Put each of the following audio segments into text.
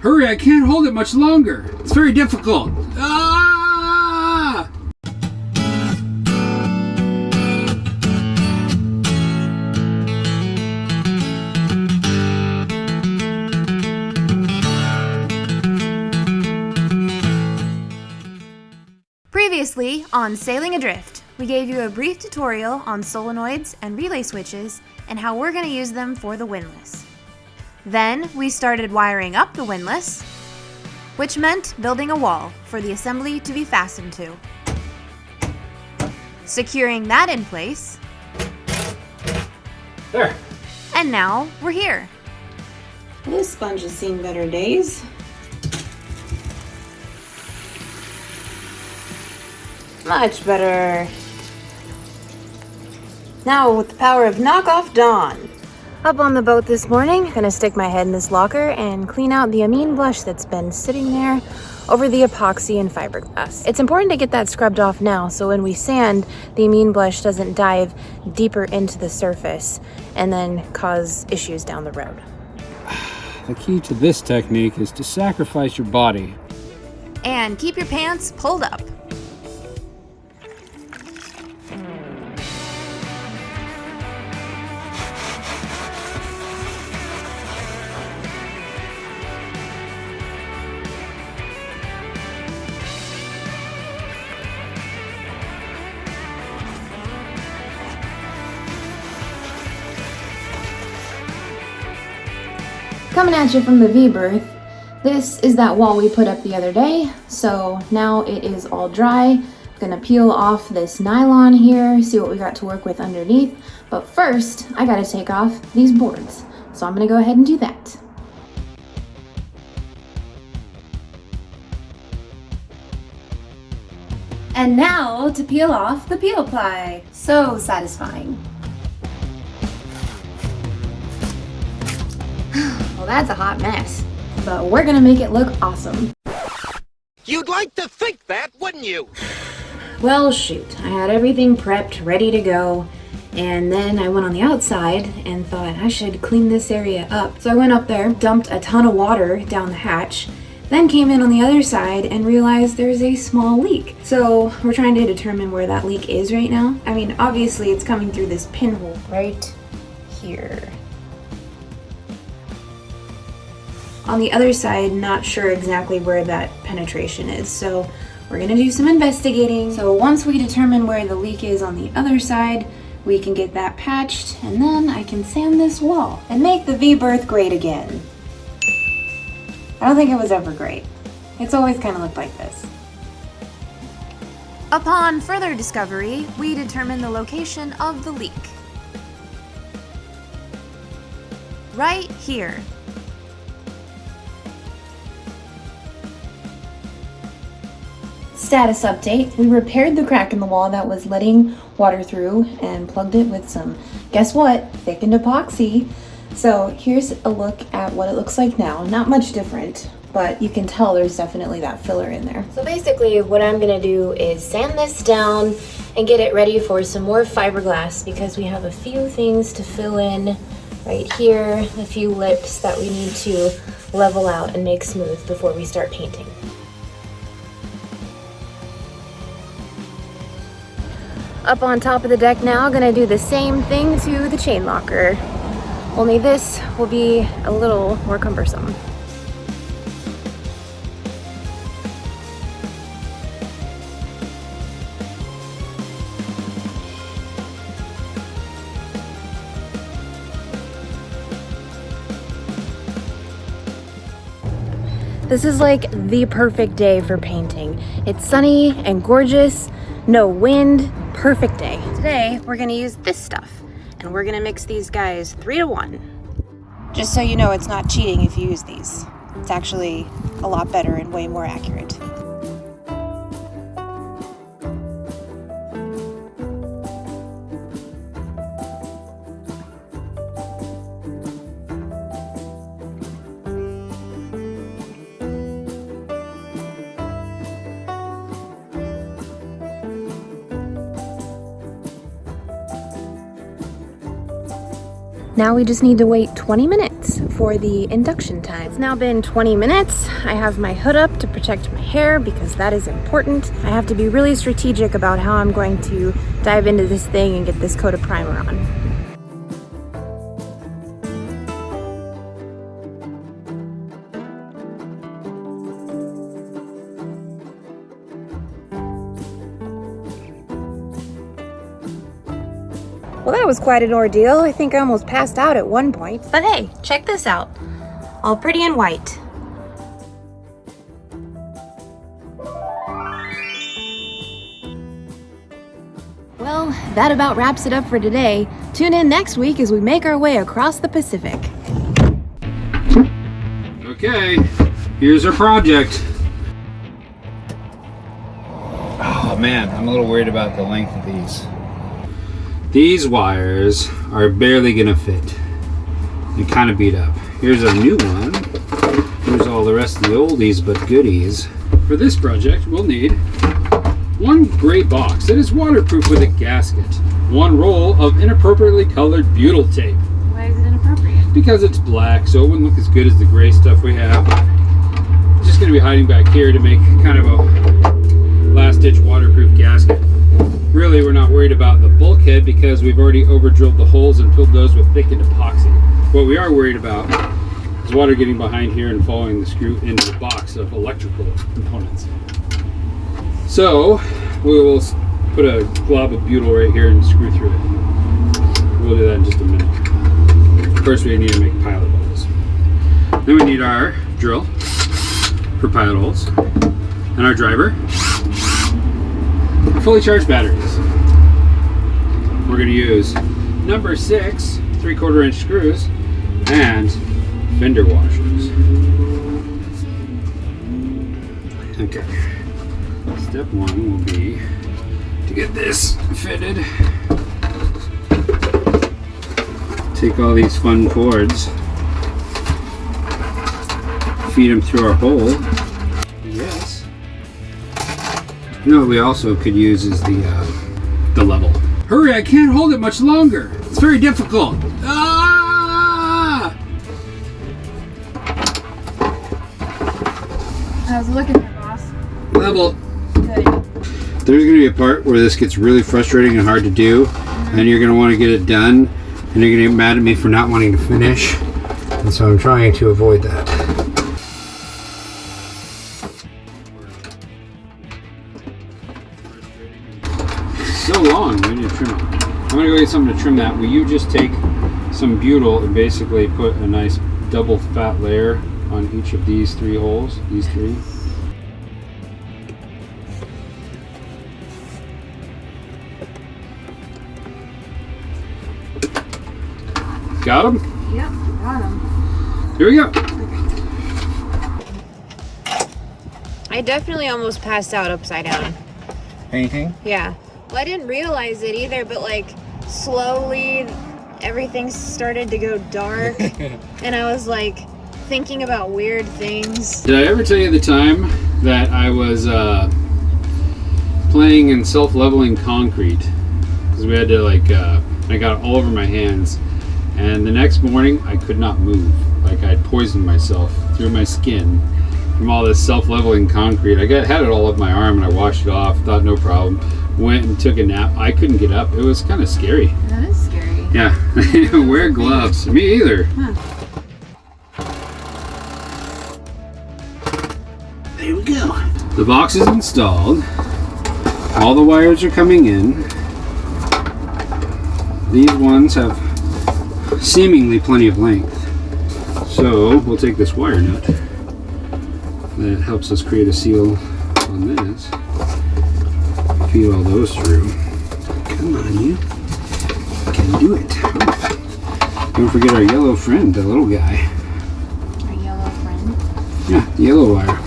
Hurry, I can't hold it much longer. It's very difficult. Ah! Previously on Sailing Adrift, we gave you a brief tutorial on solenoids and relay switches and how we're going to use them for the windlass. Then we started wiring up the windlass, which meant building a wall for the assembly to be fastened to. Securing that in place. There. And now we're here. This sponge has seen better days. Much better. Now with the power of knockoff Dawn. Up on the boat this morning, gonna stick my head in this locker and clean out the amine blush that's been sitting there over the epoxy and fiberglass. It's important to get that scrubbed off now so when we sand, the amine blush doesn't dive deeper into the surface and then cause issues down the road. The key to this technique is to sacrifice your body. And keep your pants pulled up. Coming at you from the V-berth, this is that wall we put up the other day, so now it is all dry. I'm gonna peel off this nylon here, see what we got to work with underneath, but first I gotta take off these boards, so I'm gonna go ahead and do that. And now to peel off the peel ply. So satisfying. Well, that's a hot mess, but we're gonna make it look awesome. You'd like to think that, wouldn't you? Well, shoot, I had everything prepped, ready to go, and then I went on the outside and thought I should clean this area up. So I went up there, dumped a ton of water down the hatch, then came in on the other side and realized there's a small leak. So we're trying to determine where that leak is right now. I mean, obviously it's coming through this pinhole right here. On the other side, not sure exactly where that penetration is, so we're gonna do some investigating. So once we determine where the leak is on the other side, we can get that patched, and then I can sand this wall and make the V-berth great again. I don't think it was ever great. It's always kind of looked like this. Upon further discovery, we determined the location of the leak. Right here. Status update, we repaired the crack in the wall that was letting water through and plugged it with some, guess what, thickened epoxy. So here's a look at what it looks like now. Not much different, but you can tell there's definitely that filler in there. So basically what I'm gonna do is sand this down and get it ready for some more fiberglass because we have a few things to fill in right here, a few lips that we need to level out and make smooth before we start painting. Up on top of the deck now, gonna do the same thing to the chain locker. Only this will be a little more cumbersome. This is like the perfect day for painting. It's sunny and gorgeous, no wind, perfect day. Today, we're gonna use this stuff and we're gonna mix these guys 3 to 1. Just so you know, it's not cheating if you use these. It's actually a lot better and way more accurate. Now we just need to wait 20 minutes for the induction time. It's now been 20 minutes. I have my hood up to protect my hair because that is important. I have to be really strategic about how I'm going to dive into this thing and get this coat of primer on. Well, that was quite an ordeal. I think I almost passed out at one point. But hey, check this out. All pretty and white. Well, that about wraps it up for today. Tune in next week as we make our way across the Pacific. Okay, here's our project. Oh man, I'm a little worried about the length of these. These wires are barely gonna fit. They're kind of beat up. Here's a new one. Here's all the rest of the oldies but goodies. For this project, we'll need one gray box that is waterproof with a gasket. One roll of inappropriately colored butyl tape. Why is it inappropriate? Because it's black, so it wouldn't look as good as the gray stuff we have. It's just gonna be hiding back here to make kind of a last-ditch waterproof gasket. Really, we're not worried about the bulkhead because we've already over-drilled the holes and filled those with thickened epoxy. What we are worried about is water getting behind here and following the screw into the box of electrical components. So, we will put a glob of butyl right here and screw through it. We'll do that in just a minute. First, we need to make pilot holes. Then we need our drill for pilot holes and our driver. Fully charged batteries. We're going to use number 6 3/4 inch screws and fender washers. Okay. Step 1 will be to get this fitted. Take all these fun cords, feed them through our hole. Yes. You know what we also could use is the level. Hurry, I can't hold it much longer. It's very difficult. Ah! How's it looking there, boss? Level. Good. There's going to be a part where this gets really frustrating and hard to do, and you're going to want to get it done, and you're going to get mad at me for not wanting to finish, and so I'm trying to avoid that. So long, we need to trim it. I'm gonna go get something to trim that. Will you just take some butyl and basically put a nice double fat layer on each of these 3 holes? These 3. Got them? Yep, got him. Here we go. I definitely almost passed out upside down. Painting? Yeah. Well, I didn't realize it either, but like slowly everything started to go dark and I was like thinking about weird things. Did I ever tell you the time that I was playing in self-leveling concrete? Because we had to I got it all over my hands, and the next morning I could not move. Like I'd poisoned myself through my skin from all this self-leveling concrete. Had it all up my arm and I washed it off, thought no problem. Went and took a nap. I couldn't get up. It was kind of scary. That is scary. Yeah. Wear gloves. Me either. Huh. There we go. The box is installed. All the wires are coming in. These ones have seemingly plenty of length. So we'll take this wire nut that helps us create a seal on this. Feed all those through. Come on, you can do it. Don't forget our yellow friend, the little guy. Our yellow friend? Yeah, the yellow wire.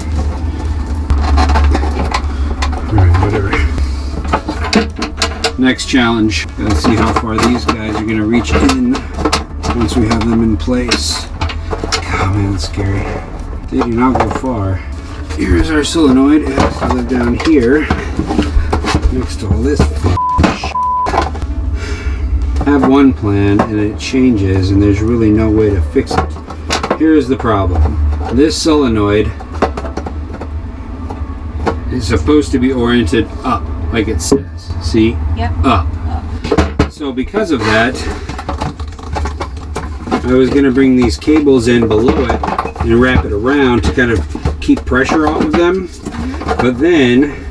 Alright, whatever. Next challenge. Gotta see how far these guys are gonna reach in once we have them in place. Oh man, that's scary. They do not go far. Here's our solenoid. It has to live down here next to all this I have one plan and it changes and there's really no way to fix it. here's the problem. This solenoid is supposed to be oriented up, like it says. See? Yep. Up. So because of that, I was going to bring these cables in below it and wrap it around to kind of keep pressure off of them. But then,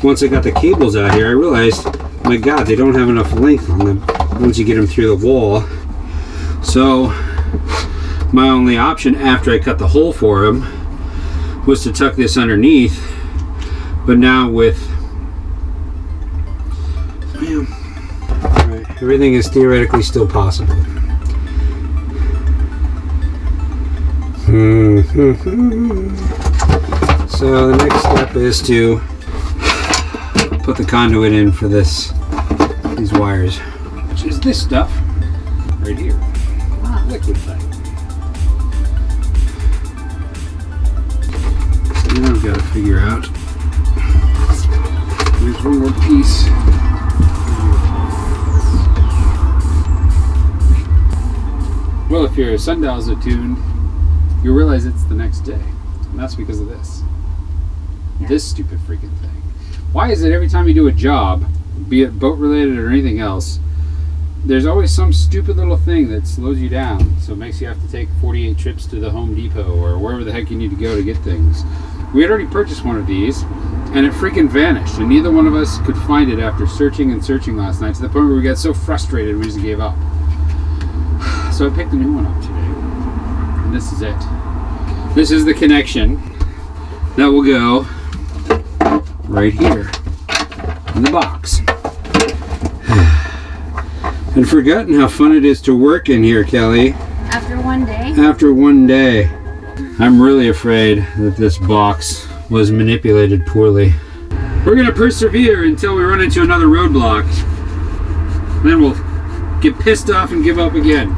once I got the cables out here, I realized, my God, they don't have enough length on them once you get them through the wall. So my only option after I cut the hole for them was to tuck this underneath. But now with, right, everything is theoretically still possible. So the next step is to put the conduit in for these wires, which is this stuff right here. Wow. Liquid type. So now I've got to figure out. There's one more piece. Well, if your sundial's attuned, you'll realize it's the next day. And that's because of this. Yeah. This stupid freaking thing. Why is it every time you do a job, be it boat related or anything else, there's always some stupid little thing that slows you down, so it makes you have to take 48 trips to the Home Depot or wherever the heck you need to go to get things. We had already purchased one of these and it freaking vanished, and neither one of us could find it after searching and searching last night, to the point where we got so frustrated we just gave up. So I picked a new one up today, and this is it. This is the connection that will go right here in the box. I'd forgotten how fun it is to work in here, Kelly. After one day? After one day. I'm really afraid that this box was manipulated poorly. We're going to persevere until we run into another roadblock. Then we'll get pissed off and give up again.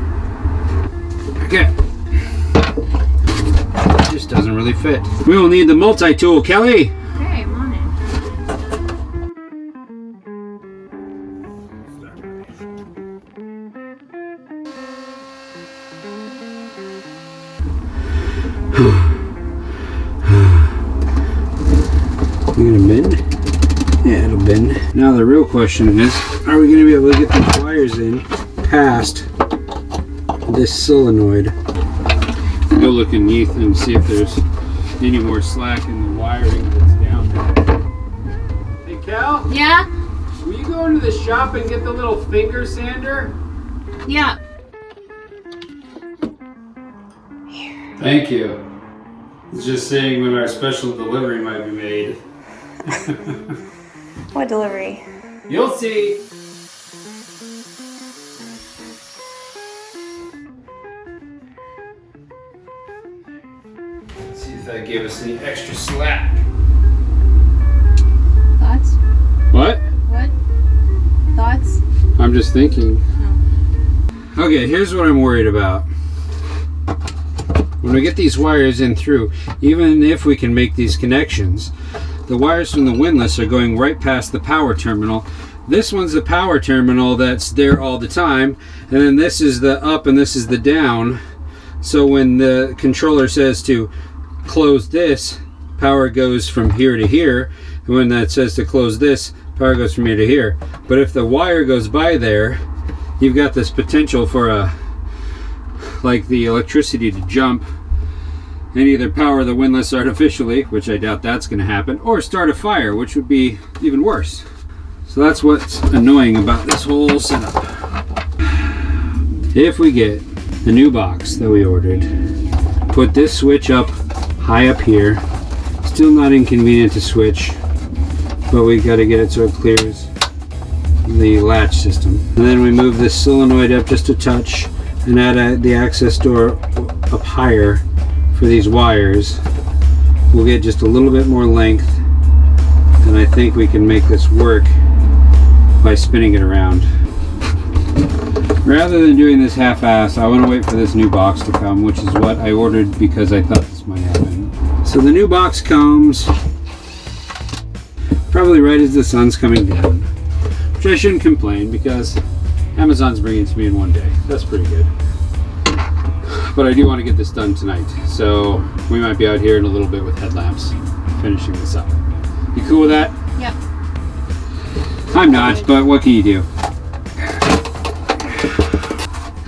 Okay. It just doesn't really fit. We will need the multi-tool, Kelly. Okay, I'm on it. You gonna bend? Yeah, it'll bend. Now the real question is, are we gonna be able to get these wires in past this solenoid? Go look underneath and see if there's any more slack in the wiring that's down there. Hey Cal, Yeah? will you go into the shop and get the little finger sander? Yeah. Thank you. It's just saying when our special delivery might be made. What delivery? You'll see. Let's see if that gave us any extra slack. Thoughts? What? What? Thoughts? I'm just thinking. Okay, here's what I'm worried about. When we get these wires in through, even if we can make these connections, the wires from the windlass are going right past the power terminal. This one's the power terminal that's there all the time, and then this is the up and this is the down. So when the controller says to close this, power goes from here to here, and when that says to close this, power goes from here to here. But if the wire goes by there, you've got this potential for like the electricity to jump and either power the windlass artificially, which I doubt that's going to happen, or start a fire, which would be even worse. So that's what's annoying about this whole setup. If we get the new box that we ordered, put this switch up high up here, still not inconvenient to switch, but we got to get it so it clears the latch system. And then we move this solenoid up just a touch and add the access door up higher for these wires. We'll get just a little bit more length, and I think we can make this work by spinning it around. Rather than doing this half-ass, I want to wait for this new box to come, which is what I ordered because I thought this might happen. So the new box comes probably right as the sun's coming down, which I shouldn't complain because Amazon's bringing it to me in one day. That's pretty good. but I do want to get this done tonight. So we might be out here in a little bit with headlamps, finishing this up. You cool with that? Yep. I'm not, but what can you do?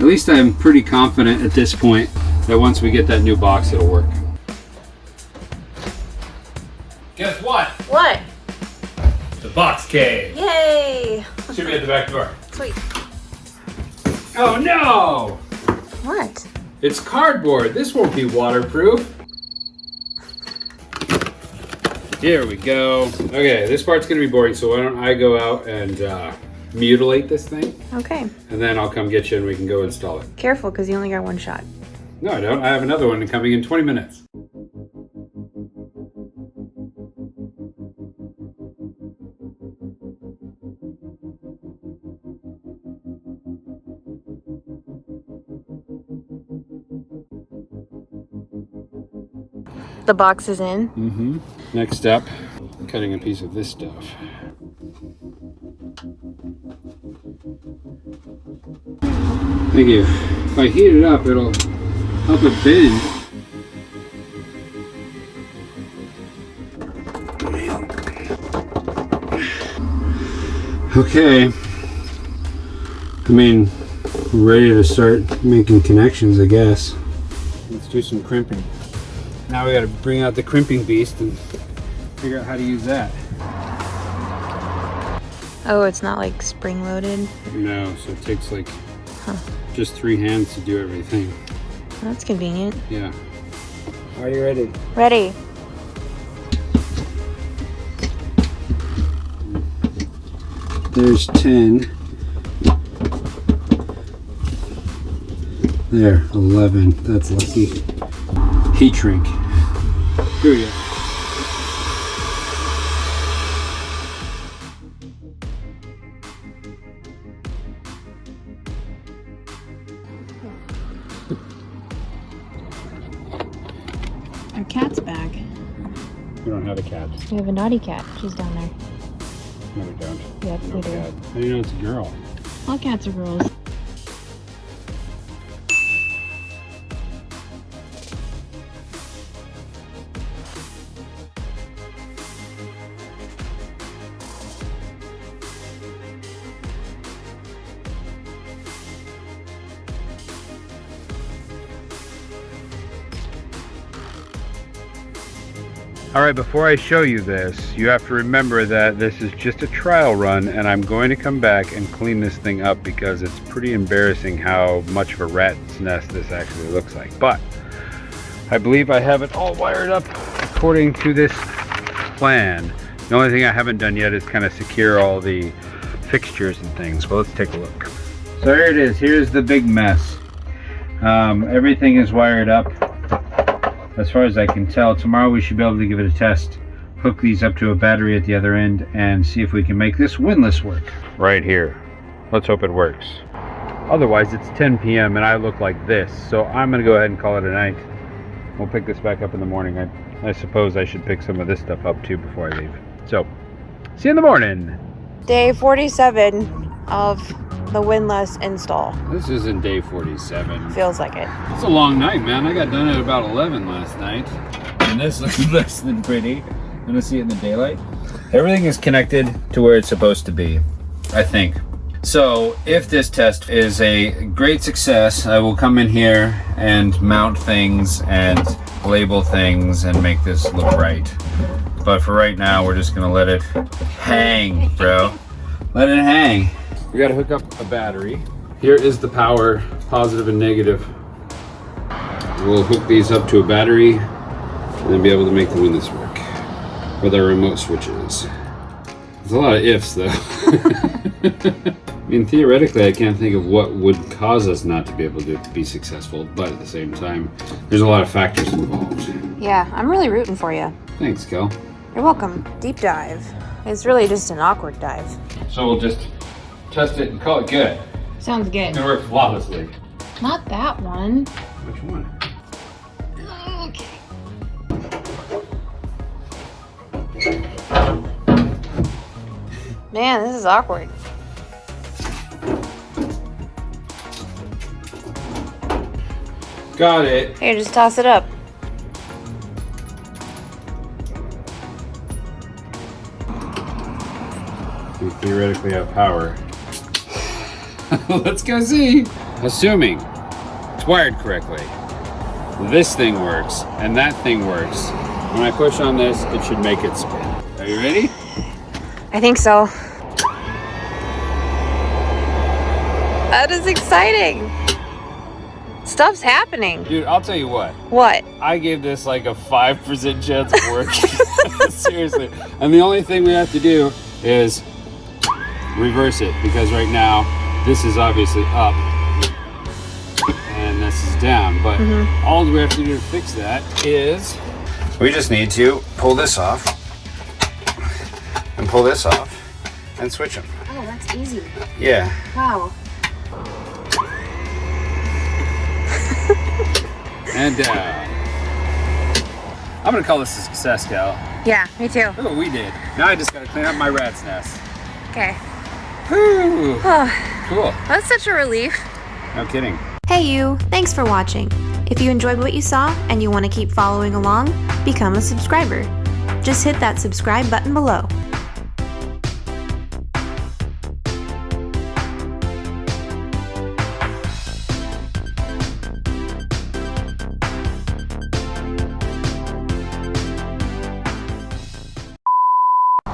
At least I'm pretty confident at this point that once we get that new box, it'll work. Guess what? What? The box cave. Yay! Should be at the back door. Sweet. Oh no! What? It's cardboard. This won't be waterproof. Here we go. Okay, this part's gonna be boring, so why don't I go out and mutilate this thing, Okay. and then I'll come get you and we can go install it. Careful, because you only got one shot. No, I don't. I have another one coming in 20 minutes. The box is in. Mm-hmm. Next step, cutting a piece of this stuff. Thank you. If I heat it up, it'll help it bend. Okay. I mean, we're ready to start making connections, I guess. Let's do some crimping. Now we gotta bring out the crimping beast and figure out how to use that. Oh, it's not like spring loaded. No, so it takes like just 3 hands to do everything. That's convenient. Yeah. Are you ready? Ready. There's 10. There, 11. That's lucky. Heat shrink. Here we go. Our cat's back. We don't have a cat. We have a naughty cat. She's down there. No, we don't. Yep, No we do. cat. How do you know it's a girl? All cats are girls. Alright, before I show you this, you have to remember that this is just a trial run and I'm going to come back and clean this thing up because it's pretty embarrassing how much of a rat's nest this actually looks like. But I believe I have it all wired up according to this plan. The only thing I haven't done yet is kind of secure all the fixtures and things. Well, let's take a look. So here it is. Here's the big mess. Everything is wired up. As far as I can tell, tomorrow we should be able to give it a test, hook these up to a battery at the other end, and see if we can make this windlass work. Right here. Let's hope it works. Otherwise, it's 10 p.m. and I look like this, so I'm going to go ahead and call it a night. We'll pick this back up in the morning. I suppose I should pick some of this stuff up too before I leave. So, see you in the morning. Day 47 of the Windlass install. This isn't day 47. Feels like it. It's a long night, man. I got done at about 11 last night. And this looks less than pretty. I'm gonna see it in the daylight. Everything is connected to where it's supposed to be, I think. So if this test is a great success, I will come in here and mount things and label things and make this look right. But for right now, we're just gonna let it hang, bro. Let it hang. We gotta hook up a battery. Here is the power, positive and negative. We'll hook these up to a battery and then be able to make the windlass work with our remote switches. There's a lot of ifs though. I mean, theoretically, I can't think of what would cause us not to be able to be successful, but at the same time, there's a lot of factors involved. Yeah, I'm really rooting for you. Thanks, Kell. You're welcome. Deep dive. It's really just an awkward dive. So we'll just test it and call it good. Sounds good. It worked flawlessly. Not that one. Which one? Okay. Man, this is awkward. Got it. Here, just toss it up. We theoretically have power. Let's go see. Assuming it's wired correctly, this thing works and that thing works. When I push on this, it should make it spin. Are you ready? I think so. That is exciting. Stuff's happening. Dude, I'll tell you what. What? I gave this like a 5% chance of working. Seriously. And the only thing we have to do is reverse it, because right now this is obviously up and this is down. But all we have to do to fix that is we just need to pull this off and pull this off and switch them. Oh, that's easy. Yeah. Wow. And down. I'm gonna call this a success, Cal. Yeah, me too. Look what we did. Now I just gotta clean up my rat's nest. Okay. Whew. Cool. That's such a relief. No kidding. Hey you, thanks for watching. If you enjoyed what you saw and you want to keep following along, become a subscriber. Just hit that subscribe button below.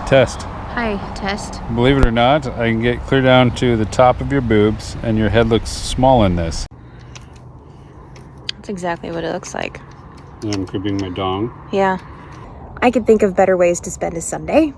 Test. Hi, test. Believe it or not, I can get clear down to the top of your boobs, and your head looks small in this. That's exactly what it looks like. And I'm cribbing my dong. Yeah. I could think of better ways to spend a Sunday.